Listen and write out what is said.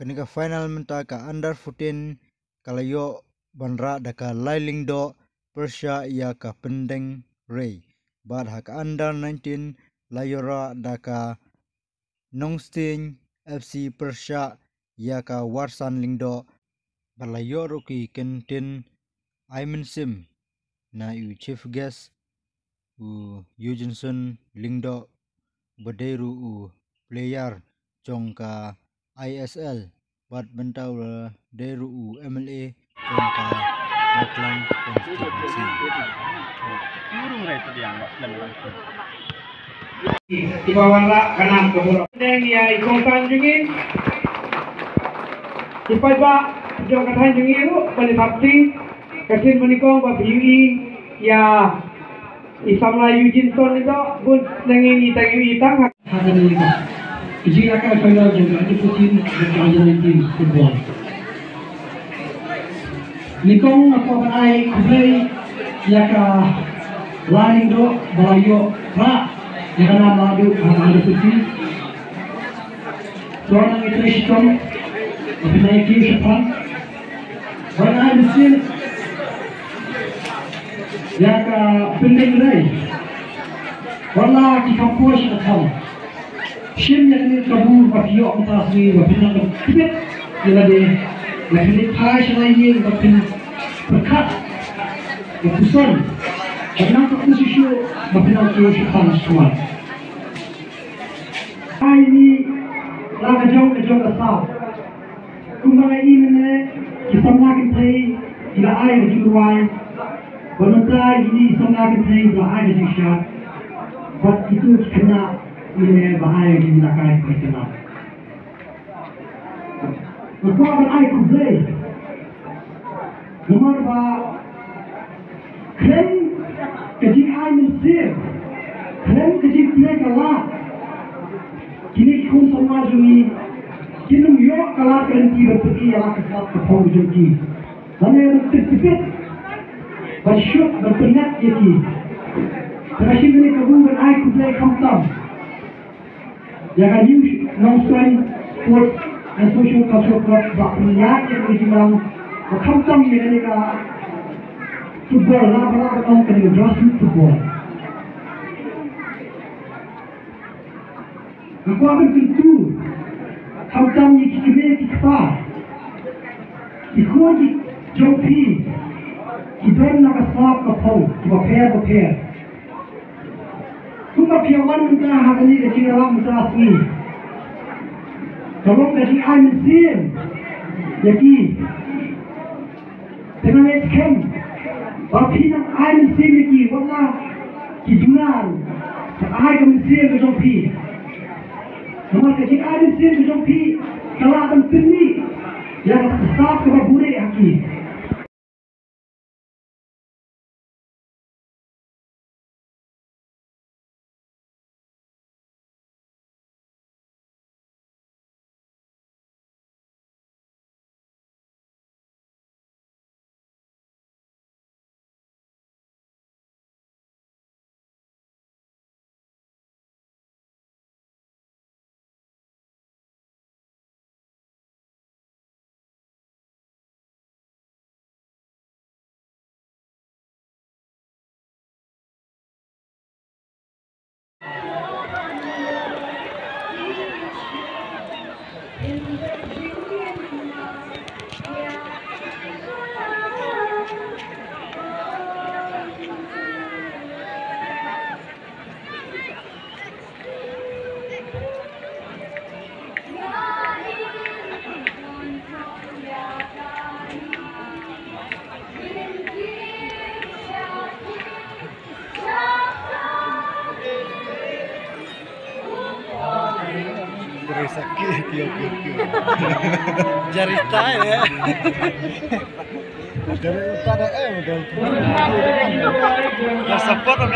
kenika final menta ka under 14 kalayo banra daka lailing do Persia iaka pendeng rei bad hak under 19 layora daka Nongstoin FC Persia iaka warsan lingdo balayo ruki kentin Aimen Sim na chief guest Eugenson lingdo bederu player jongka ISL bad bentau deru MLA jongka Auckland constituency. Di bawah kanan kebun. Yang ya ikon tanjungin. Di pajak jongka tanjungin itu pada sabti kesin menikong babiwi ya isamla Eugenson itu pun nengin itang. Hasil ini. Jika akan final jangka diputin Argentin football. Nikong apa berai kublai jaka lain do balayo ra jaka nama do ada putin. Seorang itu Islam apalagi ke Jepang. Berai mesin jaka pendek rai. Wala di kampus atau Shin yang ini kabur bagiyo mentasmi bapin nak tibet bila de lahir thai selain bapin berkat keputusan karena keputusan bapin nak kehidupan semua. Hari ini laga jauh asal. Kumara ini kita nak kita ila air di luar. Benar ini kita nak kita ila air di syar. But itu kena ini bahaya di belakang kita. Maka akan kublai. Nomor dua, klaim kejian mesir, klaim kejian play kalah. Kini kun sama jumi, kini yo kalah kerenti berpergi yang kesat kepong jumi. Hanya yang tertipet, bersyuk berpenat jadi. Terasi ini kabur kublai kamtam. Jaga news Nongstoin Sports and Social Cultural Club berniat yang berjimat berkamtam mereka football laba orang kena grassroots football. Aku akan tentu kamtam ni kita kita ikut di jopi kita nak asap kapau berpair. Cuma piawan kita hari ini kecil dalam asli. Kalau kecil mesin, jadi dengan eskem, tapi nak mesin lagi, wala kijunan, mesin berjumpi. Cuma kecil mesin berjumpi, kalau akan tinggi, yang besar kebaburai lagi. Sakit jari tay ya. Dari utara udah support